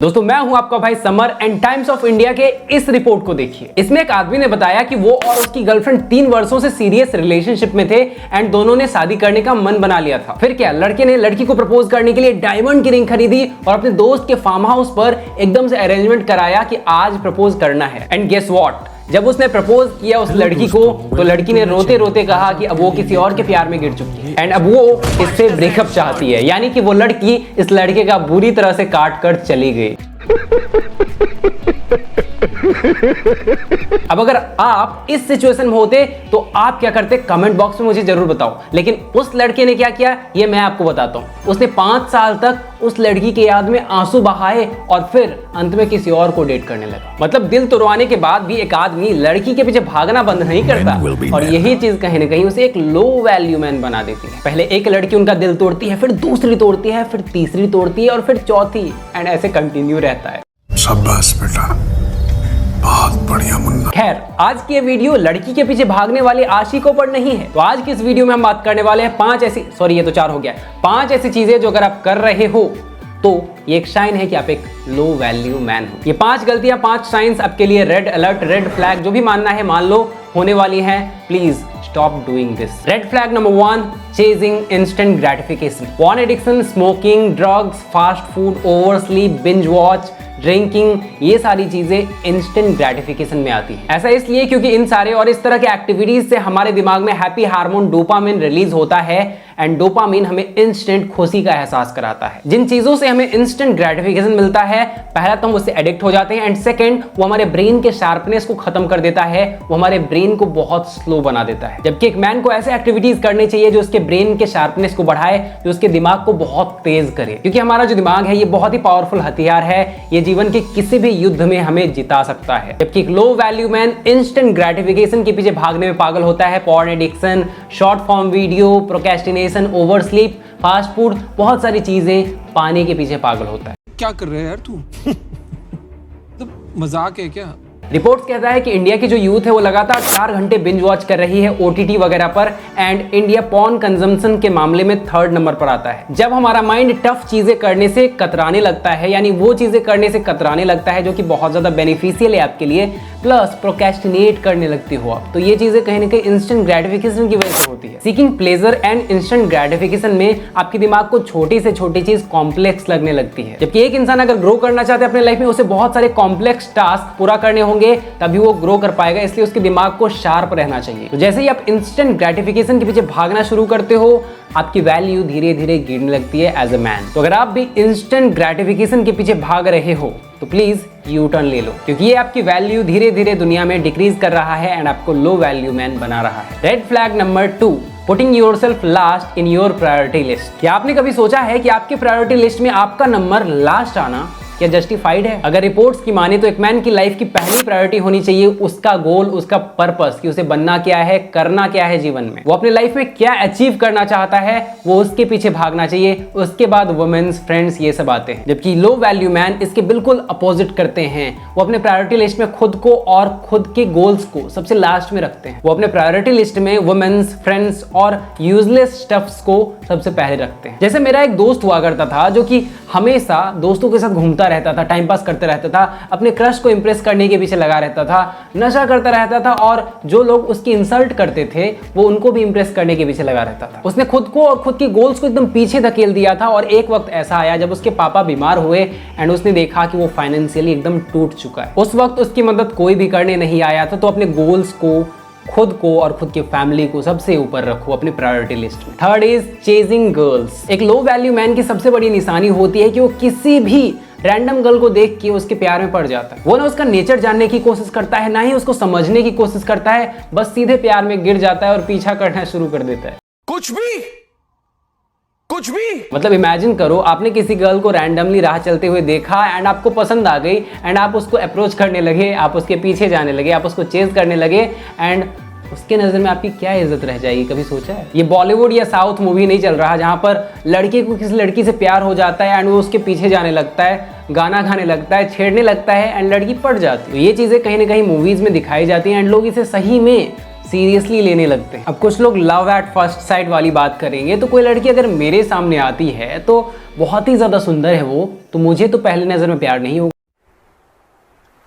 दोस्तों मैं हूं आपका भाई summer and times of India के इस रिपोर्ट को देखिए। इसमें एक आदमी ने बताया कि वो और उसकी गर्लफ्रेंड 3 वर्षों से सीरियस रिलेशनशिप में थे एंड दोनों ने शादी करने का मन बना लिया था। फिर क्या, लड़के ने लड़की को प्रपोज करने के लिए डायमंड की रिंग खरीदी और अपने दोस्त के फार्म हाउस पर एकदम से अरेंजमेंट कराया कि आज प्रपोज करना है। एंड गेस व्हाट, जब उसने प्रपोज किया उस लड़की को तो लड़की ने रोते रोते कहा कि अब वो किसी और के प्यार में गिर चुकी है एंड अब वो इससे ब्रेकअप चाहती है, यानी कि वो लड़की इस लड़के का बुरी तरह से काट कर चली गई। अब अगर आप इस सिचुएशन में होते तो आप क्या करते, कमेंट बॉक्स में मुझे जरूर बताओ। लेकिन उस लड़के ने क्या किया ये मैं आपको बताता हूं। उसने 5 साल तक उस लड़की के याद में आंसू बहाए और फिर अंत में किसी और को डेट करने लगा। मतलब दिल तोड़वाने के बाद भी एक आदमी लड़की के पीछे भागना बंद नहीं करता और यही चीज कहीं ना कहीं उसे एक लो वैल्यू मैन बना देती है। पहले एक लड़की उनका दिल तोड़ती है, फिर दूसरी तोड़ती है, फिर तीसरी तोड़ती है और फिर चौथी, एंड ऐसे कंटिन्यू रहता है। शाबाश बेटा, बहुत बढ़िया मुन्ना। खैर, आज की ये वीडियो लड़की के पीछे भागने वाले आशिकों पर नहीं है। तो आज की इस वीडियो में हम बात करने वाले हैं 5 ऐसी, सॉरी ये तो 4 हो गया, 5 ऐसी चीजें जो अगर आप कर रहे हो तो ये एक साइन है कि आप एक लो वैल्यू मैन हो। ये 5 गलतियां, 5 साइंस आपके लिए रेड अलर्ट, रेड फ्लैग, जो भी मानना है मान लो, होने वाली है। Please stop doing this. Red flag number 1, chasing instant gratification. Porn addiction, smoking, drugs, fast food, over sleep, binge watch, drinking, ये सारी चीजें इंस्टेंट ग्रेटिफिकेशन में आती है। ऐसा इसलिए क्योंकि इन सारे और इस तरह के एक्टिविटीज से हमारे दिमाग में हैप्पी हार्मोन डोपामिन रिलीज होता है एंड डोपामिन हमें इंस्टेंट खुशी का एहसास कराता है। जिन चीजों से हमें इंस्टेंट ग्रेटिफिकेशन मिलता है, पहला तो हम उससे एडिक्ट हो जाते हैं एंड सेकंड वो हमारे ब्रेन के शार्पनेस को खत्म कर देता है, वो हमारे ब्रेन को बहुत स्लो बना देता है। जबकि एक मैन को ऐसे एक्टिविटीज करनी चाहिए जो उसके ब्रेन के शार्पनेस को बढ़ाए, जो उसके दिमाग को बहुत तेज करे, क्योंकि हमारा जो दिमाग है ये बहुत ही पावरफुल हथियार है, ये जीवन के किसी भी युद्ध में हमें जिता सकता है। जबकि एक low value man instant gratification के पीछे भागने में पागल होता है। Porn addiction, short form video, procrastination, over sleep, fast food, बहुत सारी चीजें पाने के पीछे पागल होता है। क्या कर रहे हैं यार तू? तो मजाक है क्या? रिपोर्ट्स कहता है कि इंडिया की जो यूथ है वो लगातार 4 घंटे बिंज वॉच कर रही है ओटीटी वगैरह पर एंड इंडिया पॉर्न कंजम्पशन के मामले में 3rd नंबर पर आता है। जब हमारा माइंड टफ चीजें करने से कतराने लगता है, यानी वो चीजें करने से कतराने लगता है जो कि बहुत ज्यादा बेनिफिशियल है आपके लिए, प्लस प्रोक्रेस्टिनेट करने लगती हो आप, तो ये चीजें कहीं ना कहीं इंस्टेंट ग्रेटिफिकेशन की वजह से होती है। Seeking pleasure and instant gratification में आपके दिमाग को छोटी से छोटी चीज कॉम्प्लेक्स लगने लगती है। जबकि एक इंसान अगर ग्रो करना चाहते हैं अपने लाइफ में, उसे बहुत सारे कॉम्प्लेक्स टास्क पूरा करने होंगे तभी वो ग्रो कर पाएगा, इसलिए उसके दिमाग को शार्प रहना चाहिए। तो जैसे ही आप इंस्टेंट ग्रेटिफिकेशन के पीछे भागना शुरू करते हो, आपकी वैल्यू धीरे धीरे गिरने लगती है एज अ मैन। तो अगर आप भी इंस्टेंट ग्रेटिफिकेशन के पीछे भाग रहे हो तो प्लीज यू टर्न ले लो, क्योंकि ये आपकी वैल्यू धीरे धीरे दुनिया में डिक्रीज कर रहा है एंड आपको लो वैल्यू मैन बना रहा है। Red flag number 2, putting yourself last in your priority list. क्या आपने कभी सोचा है कि आपके प्रायोरिटी लिस्ट में आपका नंबर लास्ट आना क्या जस्टिफाइड है? अगर रिपोर्ट्स की माने तो एक मैन की लाइफ की पहली प्रायोरिटी होनी चाहिए उसका गोल, उसका पर्पस, कि उसे बनना क्या है, करना क्या है जीवन में, वो अपने लाइफ में क्या अचीव करना चाहता है, वो उसके पीछे भागना चाहिए। उसके बाद वुमेन्स, फ्रेंड्स, ये सब आते हैं। जबकि लो वैल्यू मैन इसके बिल्कुल अपोजिट करते हैं। वो अपने प्रायोरिटी लिस्ट में खुद को और खुद के गोल्स को सबसे लास्ट में रखते हैं। वो अपने प्रायोरिटी लिस्ट में वुमेन्स, फ्रेंड्स और यूजलेस स्टफ्स को सबसे पहले रखते हैं। जैसे मेरा एक दोस्त हुआ करता था जो कि हमेशा दोस्तों के साथ घूमता रहता था, टाइम पास करते रहता था, अपने क्रश को इंप्रेस करने के पीछे लगा रहता था, नशा करता रहता था और जो लोग उसकी इंसल्ट करते थे वो उनको भी इंप्रेस करने के पीछे लगा रहता था। उसने खुद को और खुद के गोल्स को एकदम पीछे धकेल दिया था और एक वक्त ऐसा आया जब उसके पापा बीमार हुए एंड उसने देखा कि वो फाइनेंशियली एकदम टूट चुका है। उस वक्त उसकी मदद कोई भी करने नहीं आया था। तो अपने गोल्स को, खुद को और खुद की फैमिली को सबसे ऊपर रखो अपनी प्रायोरिटी लिस्ट में। 3rd is chasing girls. एक लो वैल्यू मैन की सबसे बड़ी निशानी होती है कि वो किसी भी रैंडम गर्ल को देख के उसके प्यार में पड़ जाता है। वो ना उसका नेचर जानने की कोशिश करता है, ना ही उसको समझने की कोशिश करता है, बस सीधे प्यार में गिर जाता है और पीछा करना शुरू कर देता है। कुछ भी मतलब इमेजिन करो, आपने किसी गर्ल को रैंडमली राह चलते हुए देखा एंड आपको पसंद आ गई एंड आप उसको अप्रोच करने लगे, आप उसके पीछे जाने लगे, आप उसको चेज करने लगे एंड उसके नजर में आपकी क्या इज्जत रह जाएगी? कभी सोचा है? ये बॉलीवुड या साउथ मूवी नहीं चल रहा जहां पर लड़के को किसी लड़की से प्यार हो जाता है एंड वो उसके पीछे जाने लगता है, गाना गाने लगता है, छेड़ने लगता है एंड लड़की पड़ जाती है। तो ये चीजें कहीं ना कहीं मूवीज में दिखाई जाती हैं एंड लोग इसे सही में सीरियसली लेने लगते हैं। अब कुछ लोग लव एट फर्स्ट साइट वाली बात करेंगे, तो कोई लड़की अगर मेरे सामने आती है तो बहुत ही ज्यादा सुंदर है वो, तो मुझे तो पहली नजर में प्यार नहीं होगा।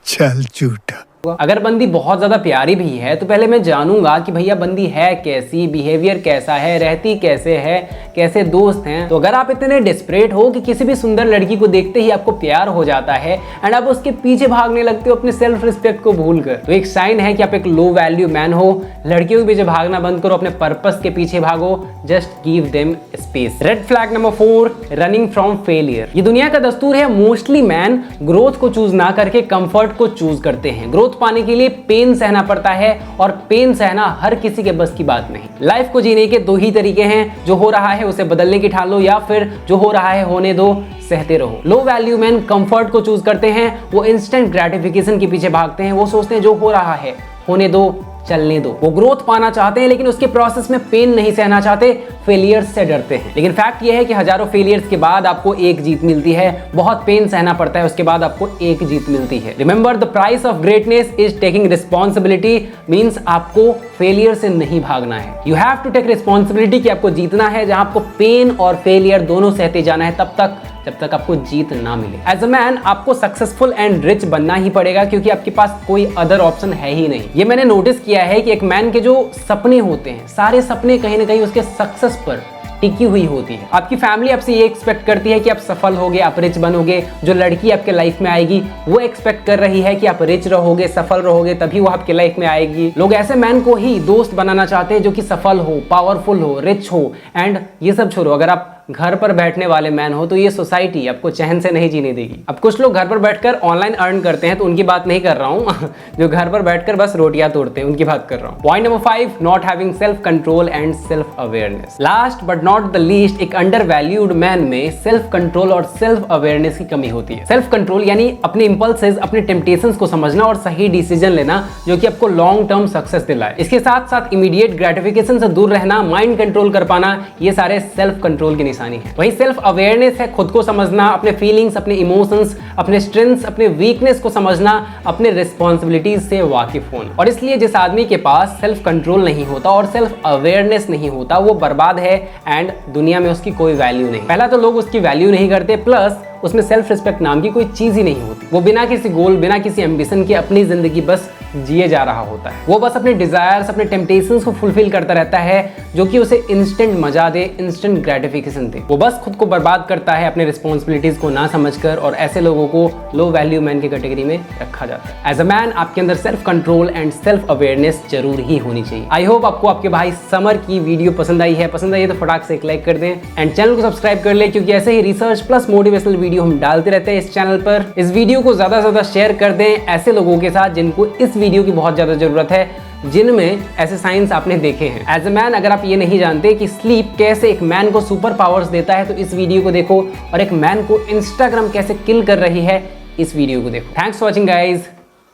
चल झूठा। अगर बंदी बहुत ज्यादा प्यारी भी है तो पहले मैं जानूंगा कि भैया बंदी है कैसी, बिहेवियर कैसा है, रहती कैसे है, कैसे दोस्त हैं। तो अगर आप इतने डिस्परेट हो कि किसी भी सुंदर लड़की को देखते ही आपको प्यार हो जाता है एंड आप उसके पीछे भागने लगते हो अपने सेल्फ रिस्पेक्ट को भूलकर, तो एक साइन है कि आप एक लो वैल्यू मैन हो। लड़कियों के पीछे भागना बंद करो, अपने पर्पस के पीछे भागो, just give them space. Red flag number 4, running from failure. ये दुनिया का दस्तूर है, मोस्टली मैन ग्रोथ को चूज ना करके कंफर्ट को चूज करते हैं। ग्रोथ पाने के लिए पेन सहना पड़ता है और पेन सहना हर किसी के बस की बात नहीं। लाइफ को जीने के दो ही तरीके हैं, जो हो रहा है उसे बदलने की ठान लो या फिर जो हो रहा है होने दो, सहते रहो। लो वैल्यू मैन कंफर्ट को चूज करते हैं, वो इंस्टेंट ग्रेटिफिकेशन के पीछे भागते हैं, वो सोचते हैं जो हो रहा है होने दो, चलने दो। वो ग्रोथ पाना चाहते हैं लेकिन उसके प्रोसेस में पेन नहीं सहना चाहते, फेलियर्स से डरते हैं। लेकिन फैक्ट ये है कि हजारों फेलियर्स के बाद आपको एक जीत मिलती है, बहुत पेन सहना पड़ता है, उसके बाद आपको एक जीत मिलती है। Remember the price of greatness is taking responsibility, means आपको फेलियर से नहीं भागना है। You have to take responsibility कि आपको जीतना है, जहां आपको पेन और फेलियर दोनों सहते जाना है तब तक जब तक आपको जीत ना मिले। एज अ मैन आपको सक्सेसफुल एंड रिच बनना ही पड़ेगा क्योंकि आपके पास कोई अदर ऑप्शन है ही नहीं। ये मैंने नोटिस किया है कि एक मैन के जो सपने होते हैं, सारे सपने कहीं ना कहीं उसके सक्सेस पर टिकी हुई होती है। आपकी फैमिली आपसे ये एक्सपेक्ट करती है कि आप सफल होगे, आप रिच बनोगे। जो लड़की आपके लाइफ में आएगी वो एक्सपेक्ट कर रही है कि आप रिच रहोगे, सफल रहोगे, तभी वो आपके लाइफ में आएगी। लोग ऐसे मैन को ही दोस्त बनाना चाहते हैं जो कि सफल हो, पावरफुल हो, रिच हो। एंड ये सब छोड़ो, अगर आप घर पर बैठने वाले मैन हो तो ये सोसाइटी आपको चैन से नहीं जीने देगी। अब कुछ लोग घर पर बैठकर ऑनलाइन अर्न करते हैं तो उनकी बात नहीं कर रहा हूं जो घर पर बैठकर बस रोटियां तोड़ते हैं उनकी बात कर रहा हूं। Point number 5, not having self control and self awareness. Last but not the least, एक अंडर वैल्यूड मैन में सेल्फ कंट्रोल और सेल्फ अवेयरनेस की कमी होती है। सेल्फ कंट्रोल यानी अपने इंपल्सेस, अपने टेम्पटेशंस को समझना और सही डिसीजन लेना जो कि आपको लॉन्ग टर्म सक्सेस दिलाए। इसके साथ साथ इमीडिएट ग्रेटिफिकेशन से दूर रहना, माइंड कंट्रोल कर पाना, ये सारे सेल्फ कंट्रोल की निशानी है। वही सेल्फ अवेयरनेस है खुद को समझना, अपने फीलिंग्स, अपने इमोशंस, अपने स्ट्रेंथ्स, अपने वीकनेस को समझना, अपने रिस्पॉन्सिबिलिटीज से वाकिफ होना। और इसलिए जिस आदमी के पास सेल्फ कंट्रोल नहीं होता और सेल्फ अवेयरनेस नहीं होता वो बर्बाद है एंड दुनिया में उसकी कोई वैल्यू नहीं। पहला तो लोग उसकी वैल्यू नहीं करते, प्लस उसमें सेल्फ रिस्पेक्ट नाम की कोई चीज ही नहीं होती। वो बिना किसी गोल, बिना किसी एम्बिशन के अपनी जिंदगी बस जिए जा रहा होता है। वो बस अपने डिजायर्स, अपने टेम्पटेशंस को फुलफिल करता रहता है जो कि उसे इंस्टेंट मजा दे, इंस्टेंट ग्रेटिफिकेशन दे। वो बस खुद को बर्बाद करता है अपने रिस्पॉन्सिबिलिटीज को ना समझकर, और ऐसे लोगों को लो वैल्यू मैन की कैटेगरी में रखा जाता है। एज अ मैन आपके अंदर self control and self awareness जरूर ही होनी चाहिए। आई होप आपको आपके भाई समर की वीडियो पसंद आई है। पसंद आई है तो फटाक से एक लाइक कर दें एंड चैनल को सब्सक्राइब कर ले, क्योंकि ऐसे ही रिसर्च प्लस मोटिवेशनल वीडियो हम डालते रहते हैं इस चैनल पर। इस वीडियो को ज्यादा से ज्यादा शेयर कर दें ऐसे लोगों के साथ जिनको इस वीडियो की बहुत ज्यादा जरूरत है, जिनमें ऐसे साइंस आपने देखे हैं। एज अ मैन अगर आप ये नहीं जानते कि स्लीप कैसे एक मैन को सुपर पावर्स देता है तो इस वीडियो को देखो, और एक मैन को इंस्टाग्राम कैसे किल कर रही है इस वीडियो को देखो। Thanks for watching guys,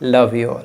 love you all.